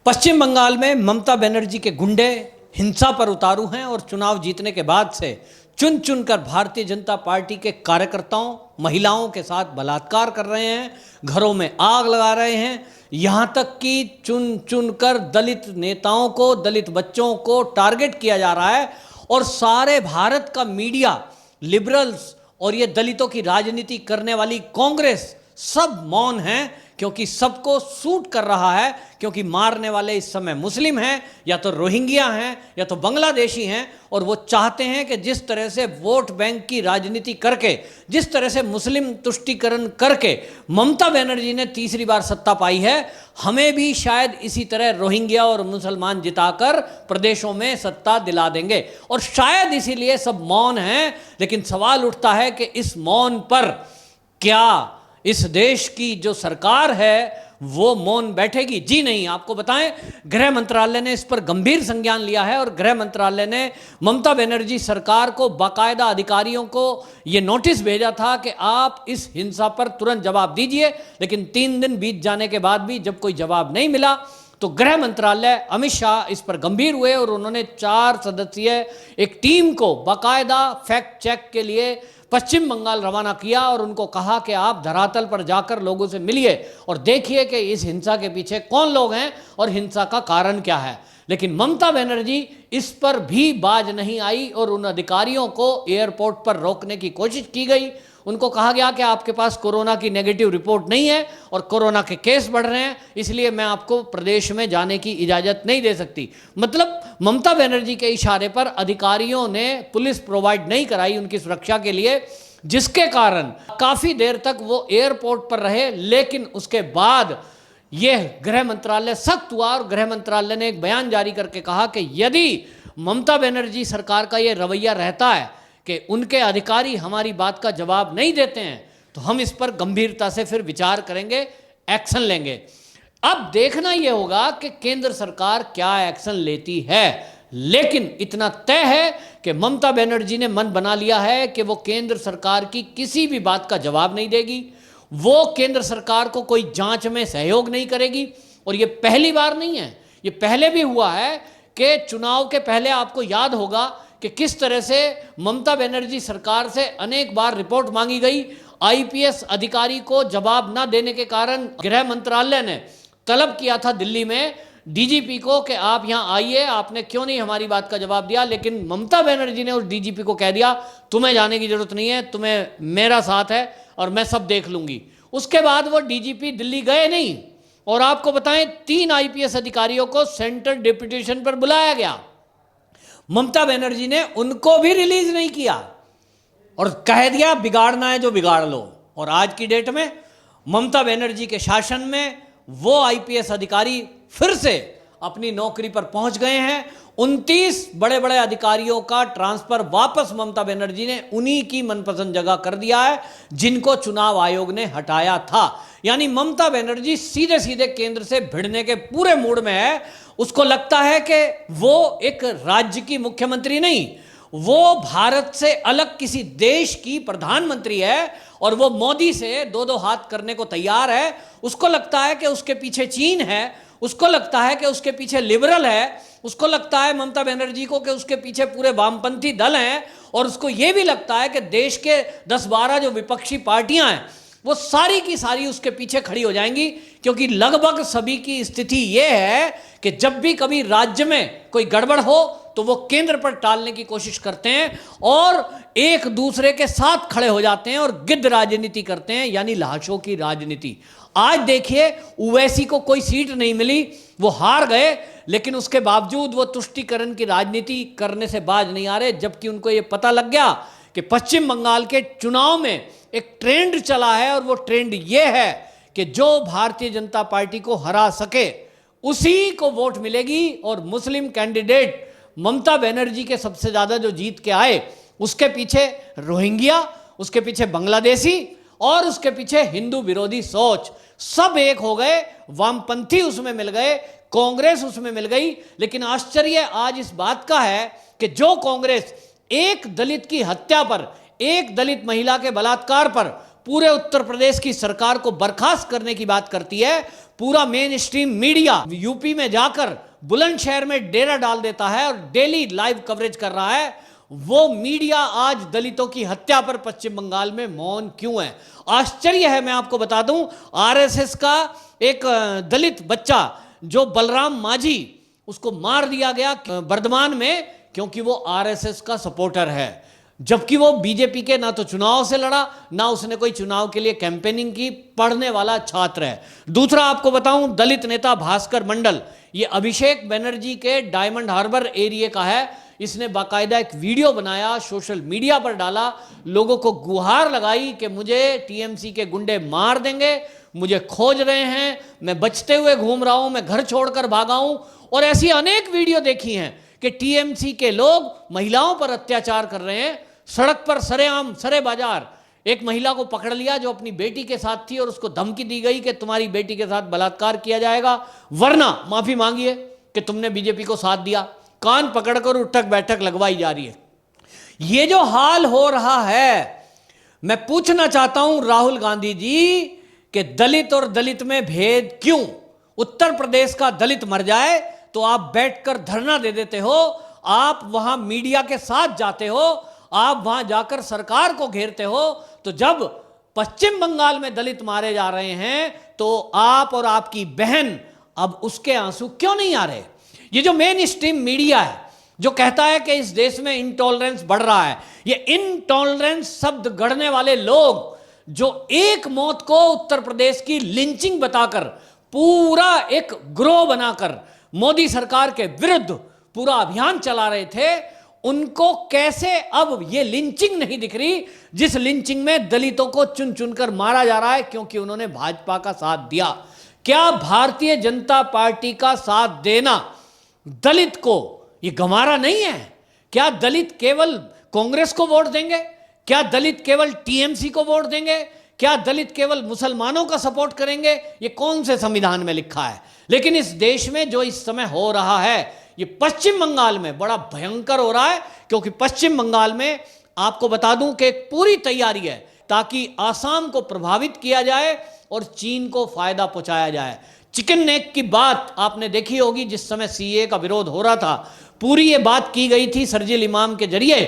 पश्चिम बंगाल में ममता बनर्जी के गुंडे हिंसा पर उतारू हैं और चुनाव जीतने के बाद से चुन चुनकर भारतीय जनता पार्टी के कार्यकर्ताओं, महिलाओं के साथ बलात्कार कर रहे हैं, घरों में आग लगा रहे हैं। यहां तक कि चुन चुनकर दलित नेताओं को, दलित बच्चों को टारगेट किया जा रहा है और सारे भारत का मीडिया, लिबरल्स और ये दलितों की राजनीति करने वाली कांग्रेस सब मौन हैं, क्योंकि सबको सूट कर रहा है। क्योंकि मारने वाले इस समय मुस्लिम हैं, या तो रोहिंग्या हैं, या तो बांग्लादेशी हैं, और वो चाहते हैं कि जिस तरह से वोट बैंक की राजनीति करके, जिस तरह से मुस्लिम तुष्टीकरण करके ममता बनर्जी ने तीसरी बार सत्ता पाई है, हमें भी शायद इसी तरह रोहिंग्या और मुसलमान जिताकर प्रदेशों में सत्ता दिला देंगे। और शायद इसीलिए सब मौन हैं। लेकिन सवाल उठता है कि इस मौन पर क्या इस देश की जो सरकार है वो मौन बैठेगी? जी नहीं। आपको बताएं, गृह मंत्रालय ने इस पर गंभीर संज्ञान लिया है और गृह मंत्रालय ने ममता बनर्जी सरकार को, बाकायदा अधिकारियों को ये नोटिस भेजा था कि आप इस हिंसा पर तुरंत जवाब दीजिए। लेकिन 3 दिन बीत जाने के बाद भी जब कोई जवाब नहीं मिला तो गृह मंत्रालय, अमित शाह इस पर गंभीर हुए और उन्होंने 4 सदस्यीय एक टीम को बाकायदा फैक्ट चेक के लिए पश्चिम बंगाल रवाना किया और उनको कहा कि आप धरातल पर जाकर लोगों से मिलिए और देखिए कि इस हिंसा के पीछे कौन लोग हैं और हिंसा का कारण क्या है। लेकिन ममता बनर्जी इस पर भी बाज नहीं आई और उन अधिकारियों को एयरपोर्ट पर रोकने की कोशिश की गई। उनको कहा गया कि आपके पास कोरोना की नेगेटिव रिपोर्ट नहीं है और कोरोना के केस बढ़ रहे हैं, इसलिए मैं आपको प्रदेश में जाने की इजाज़त नहीं दे सकती। मतलब ममता बनर्जी के इशारे पर अधिकारियों ने पुलिस प्रोवाइड नहीं कराई उनकी सुरक्षा के लिए, जिसके कारण काफ़ी देर तक वो एयरपोर्ट पर रहे। लेकिन उसके बाद यह गृह मंत्रालय सख्त हुआ और गृह मंत्रालय ने एक बयान जारी करके कहा कि यदि ममता बनर्जी सरकार का ये रवैया रहता है कि उनके अधिकारी हमारी बात का जवाब नहीं देते हैं, तो हम इस पर गंभीरता से फिर विचार करेंगे, एक्शन लेंगे। अब देखना यह होगा कि केंद्र सरकार क्या एक्शन लेती है। लेकिन इतना तय है कि ममता बनर्जी ने मन बना लिया है कि वो केंद्र सरकार की किसी भी बात का जवाब नहीं देगी, वो केंद्र सरकार को कोई जांच में सहयोग नहीं करेगी। और ये पहली बार नहीं है, ये पहले भी हुआ है कि चुनाव के पहले आपको याद होगा कि किस तरह से ममता बनर्जी सरकार से अनेक बार रिपोर्ट मांगी गई। आईपीएस अधिकारी को जवाब ना देने के कारण गृह मंत्रालय ने तलब किया था दिल्ली में डीजीपी को कि आप यहाँ आइए, आपने क्यों नहीं हमारी बात का जवाब दिया। लेकिन ममता बनर्जी ने उस डीजीपी को कह दिया, तुम्हें जाने की जरूरत नहीं है, तुम्हें मेरा साथ है और मैं सब देख लूंगी। उसके बाद वो डीजीपी दिल्ली गए नहीं। और आपको बताएं, 3 आईपीएस अधिकारियों को सेंट्रल डिप्यूटेशन पर बुलाया गया, ममता बनर्जी ने उनको भी रिलीज नहीं किया और कह दिया बिगाड़ना है जो बिगाड़ लो। और आज की डेट में ममता बनर्जी के शासन में वो आईपीएस अधिकारी फिर से अपनी नौकरी पर पहुंच गए हैं। 29 बड़े बड़े अधिकारियों का ट्रांसफर वापस ममता बनर्जी ने उन्हीं की मनपसंद जगह कर दिया है जिनको चुनाव आयोग ने हटाया था। यानी ममता बनर्जी सीधे सीधे केंद्र से भिड़ने के पूरे मूड में है। उसको लगता है कि वो एक राज्य की मुख्यमंत्री नहीं, वो भारत से अलग किसी देश की प्रधानमंत्री है और वो मोदी से 2-2 हाथ करने को तैयार है। उसको लगता है कि उसके पीछे चीन है, उसको लगता है कि उसके पीछे लिबरल है, उसको लगता है ममता बनर्जी को कि उसके पीछे पूरे वामपंथी दल हैं, और उसको ये भी लगता है कि देश के 10-12 जो विपक्षी पार्टियां हैं वो सारी की सारी उसके पीछे खड़ी हो जाएंगी। क्योंकि लगभग सभी की स्थिति ये है कि जब भी कभी राज्य में कोई गड़बड़ हो तो वो केंद्र पर टालने की कोशिश करते हैं और एक दूसरे के साथ खड़े हो जाते हैं और गिद्ध राजनीति करते हैं, यानी लाशों की राजनीति। आज देखिए, ओवैसी को कोई सीट नहीं मिली, वो हार गए, लेकिन उसके बावजूद वो तुष्टीकरण की राजनीति करने से बाज नहीं आ रहे। जबकि उनको ये पता लग गया कि पश्चिम बंगाल के चुनाव में एक ट्रेंड चला है और वो ट्रेंड ये है कि जो भारतीय जनता पार्टी को हरा सके उसी को वोट मिलेगी। और मुस्लिम कैंडिडेट ममता बनर्जी के सबसे ज्यादा जो जीत के आए, उसके पीछे रोहिंग्या, उसके पीछे बांग्लादेशी और उसके पीछे हिंदू विरोधी सोच, सब एक हो गए। वामपंथी उसमें मिल गए, कांग्रेस उसमें मिल गई। लेकिन आश्चर्य आज इस बात का है कि जो कांग्रेस एक दलित की हत्या पर, एक दलित महिला के बलात्कार पर पूरे उत्तर प्रदेश की सरकार को बर्खास्त करने की बात करती है। पूरा मेन स्ट्रीम मीडिया यूपी में जाकर बुलंदशहर में डेरा डाल देता है और डेली लाइव कवरेज कर रहा है। वो मीडिया आज दलितों की हत्या पर पश्चिम बंगाल में मौन क्यों है? आश्चर्य है। मैं आपको बता दूं, आरएसएस का एक दलित बच्चा जो बलराम माझी, उसको मार दिया गया बर्धमान में, क्योंकि वो आरएसएस का सपोर्टर है, जबकि वो बीजेपी के ना तो चुनाव से लड़ा, ना उसने कोई चुनाव के लिए कैंपेनिंग की, पढ़ने वाला छात्र है। दूसरा आपको बताऊं, दलित नेता भास्कर मंडल, ये अभिषेक बनर्जी के डायमंड हार्बर एरिया का है। इसने बाकायदा एक वीडियो बनाया, सोशल मीडिया पर डाला, लोगों को गुहार लगाई कि मुझे टीएमसी के गुंडे मार देंगे, मुझे खोज रहे हैं, मैं बचते हुए घूम रहा हूं, मैं घर छोड़कर भागा हूं। और ऐसी अनेक वीडियो देखी हैं कि टीएमसी के लोग महिलाओं पर अत्याचार कर रहे हैं, सड़क पर सरेआम सरे बाजार। एक महिला को पकड़ लिया जो अपनी बेटी के साथ थी और उसको धमकी दी गई कि तुम्हारी बेटी के साथ बलात्कार किया जाएगा, वरना माफी मांगिए कि तुमने बीजेपी को साथ दिया। कान पकड़कर उठक बैठक लगवाई जा रही है। ये जो हाल हो रहा है, मैं पूछना चाहता हूं राहुल गांधी जी कि दलित और दलित में भेद क्यों? उत्तर प्रदेश का दलित मर जाए तो आप बैठकर धरना दे देते हो, आप वहां मीडिया के साथ जाते हो, आप वहां जाकर सरकार को घेरते हो, तो जब पश्चिम बंगाल में दलित मारे जा रहे हैं तो आप और आपकी बहन अब उसके आंसू क्यों नहीं आ रहे? ये जो मेन स्ट्रीम मीडिया है जो कहता है कि इस देश में इंटॉलरेंस बढ़ रहा है, ये इंटॉलरेंस शब्द गढ़ने वाले लोग जो एक मौत को उत्तर प्रदेश की लिंचिंग बताकर पूरा एक ग्रोह बनाकर मोदी सरकार के विरुद्ध पूरा अभियान चला रहे थे, उनको कैसे अब ये लिंचिंग नहीं दिख रही, जिस लिंचिंग में दलितों को चुन चुनकर मारा जा रहा है क्योंकि उन्होंने भाजपा का साथ दिया? क्या भारतीय जनता पार्टी का साथ देना दलित को ये गंवारा नहीं है? क्या दलित केवल कांग्रेस को वोट देंगे? क्या दलित केवल टीएमसी को वोट देंगे? क्या दलित केवल मुसलमानों का सपोर्ट करेंगे? ये कौन से संविधान में लिखा है? लेकिन इस देश में जो इस समय हो रहा है, ये पश्चिम बंगाल में बड़ा भयंकर हो रहा है, क्योंकि पश्चिम बंगाल में आपको बता दूं कि एक पूरी तैयारी है ताकि आसाम को प्रभावित किया जाए और चीन को फायदा पहुंचाया जाए। चिकन नेक की बात आपने देखी होगी, जिस समय सीए का विरोध हो रहा था, पूरी ये बात की गई थी सरजिल इमाम के जरिए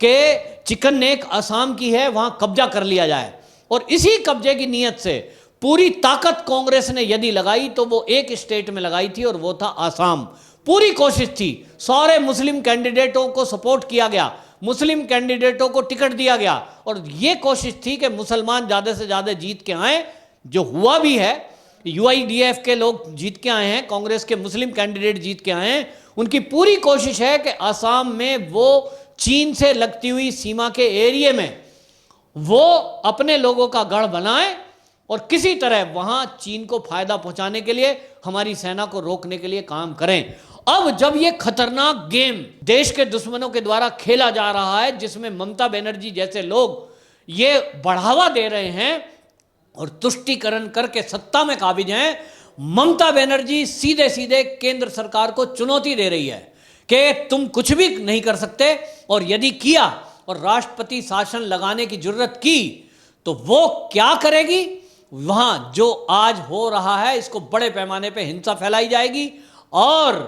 कि चिकन नेक आसाम की है, वहां कब्जा कर लिया जाए। और इसी कब्जे की नीयत से पूरी ताकत कांग्रेस ने यदि लगाई तो वो एक स्टेट में लगाई थी और वो था आसाम। पूरी कोशिश थी, सारे मुस्लिम कैंडिडेटों को सपोर्ट किया गया, मुस्लिम कैंडिडेटों को टिकट दिया गया और ये कोशिश थी कि मुसलमान ज्यादा से ज्यादा जीत के आए, जो हुआ भी है। यूआईडीएफ के लोग जीत के आए हैं, कांग्रेस के मुस्लिम कैंडिडेट जीत के आए हैं। उनकी पूरी कोशिश है कि आसाम में वो चीन से लगती हुई सीमा के एरिया में वो अपने लोगों का गढ़ बनाए और किसी तरह वहां चीन को फायदा पहुंचाने के लिए, हमारी सेना को रोकने के लिए काम करें। अब जब ये खतरनाक गेम देश के दुश्मनों के द्वारा खेला जा रहा है, जिसमें ममता बनर्जी जैसे लोग ये बढ़ावा दे रहे हैं और तुष्टीकरण करके सत्ता में काबिज हैं, ममता बनर्जी सीधे सीधे केंद्र सरकार को चुनौती दे रही है कि तुम कुछ भी नहीं कर सकते, और यदि किया और राष्ट्रपति शासन लगाने की जरूरत की तो वो क्या करेगी? वहां जो आज हो रहा है इसको बड़े पैमाने पे हिंसा फैलाई जाएगी और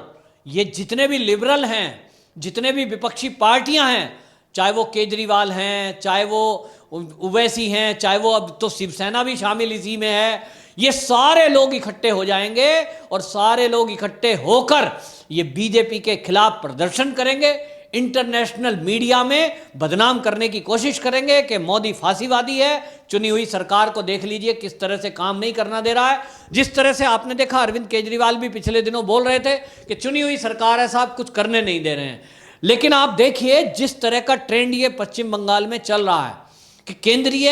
ये जितने भी लिबरल हैं, जितने भी विपक्षी पार्टियां हैं, चाहे वो केजरीवाल हैं, चाहे वो ओवैसी हैं, चाहे वो अब तो शिवसेना भी शामिल इसी में है, ये सारे लोग इकट्ठे हो जाएंगे और सारे लोग इकट्ठे होकर ये बीजेपी के खिलाफ प्रदर्शन करेंगे, इंटरनेशनल मीडिया में बदनाम करने की कोशिश करेंगे कि मोदी फांसीवादी है, चुनी हुई सरकार को देख लीजिए किस तरह से काम नहीं करना दे रहा है। जिस तरह से आपने देखा अरविंद केजरीवाल भी पिछले दिनों बोल रहे थे कि चुनी हुई सरकार है साहब, कुछ करने नहीं दे रहे हैं। लेकिन आप देखिए जिस तरह का ट्रेंड ये पश्चिम बंगाल में चल रहा है कि केंद्रीय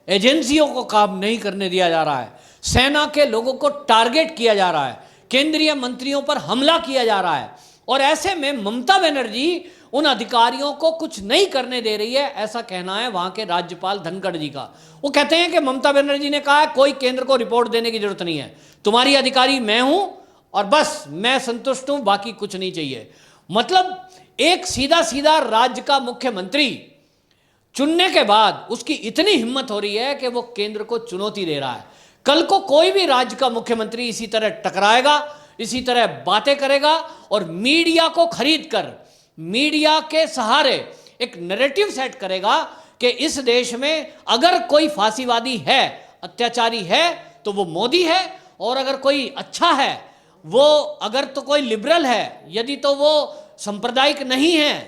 एजेंसियों को काम नहीं करने दिया जा रहा है, सेना के लोगों को टारगेट किया जा रहा है, केंद्रीय मंत्रियों पर हमला किया जा रहा है, और ऐसे में ममता बनर्जी उन अधिकारियों को कुछ नहीं करने दे रही है, ऐसा कहना है वहां के राज्यपाल धनखड़ जी का। वो कहते हैं कि ममता बनर्जी ने कहा है कोई केंद्र को रिपोर्ट देने की जरूरत नहीं है, तुम्हारी अधिकारी मैं हूं और बस मैं संतुष्ट हूं, बाकी कुछ नहीं चाहिए। मतलब एक सीधा सीधा राज्य का मुख्यमंत्री चुनने के बाद उसकी इतनी हिम्मत हो रही है कि वो केंद्र को चुनौती दे रहा है। कल को कोई भी राज्य का मुख्यमंत्री इसी तरह टकराएगा, इसी तरह बातें करेगा और मीडिया को खरीद कर, मीडिया के सहारे एक नैरेटिव सेट करेगा कि इस देश में अगर कोई फांसीवादी है, अत्याचारी है, तो वो मोदी है, और अगर कोई अच्छा है, वो अगर तो कोई लिबरल है, यदि तो वो सांप्रदायिक नहीं है,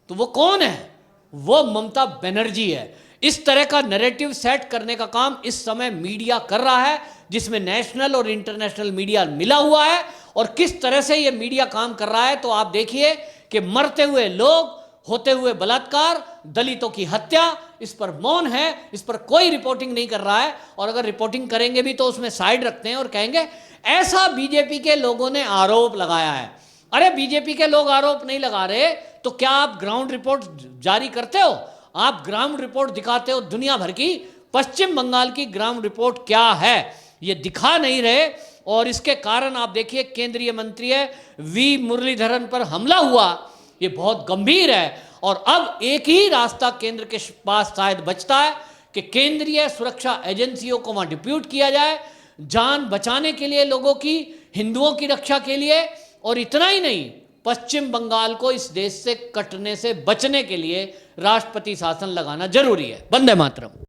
तो वो कौन है? वो ममता बनर्जी है। इस तरह का नैरेटिव सेट करने का काम इस समय मीडिया कर रहा है, जिसमें नेशनल और इंटरनेशनल मीडिया मिला हुआ है। और किस तरह से ये मीडिया काम कर रहा है, तो आप देखिए कि मरते हुए लोग, होते हुए बलात्कार, दलितों की हत्या, इस पर मौन है, इस पर कोई रिपोर्टिंग नहीं कर रहा है। और अगर रिपोर्टिंग करेंगे भी तो उसमें साइड रखते हैं और कहेंगे ऐसा बीजेपी के लोगों ने आरोप लगाया है। अरे बीजेपी के लोग आरोप नहीं लगा रहे तो क्या आप ग्राउंड रिपोर्ट जारी करते हो? आप ग्राउंड रिपोर्ट दिखाते हो दुनिया भर की। पश्चिम बंगाल की ग्राउंड रिपोर्ट क्या है ये दिखा नहीं रहे। और इसके कारण आप देखिए केंद्रीय मंत्री वी मुरलीधरन पर हमला हुआ, ये बहुत गंभीर है। और अब एक ही रास्ता केंद्र के पास शायद बचता है कि केंद्रीय सुरक्षा एजेंसियों को वहां डिप्यूट किया जाए, जान बचाने के लिए लोगों की, हिंदुओं की रक्षा के लिए। और इतना ही नहीं, पश्चिम बंगाल को इस देश से कटने से बचने के लिए राष्ट्रपति शासन लगाना जरूरी है। वंदे मातरम।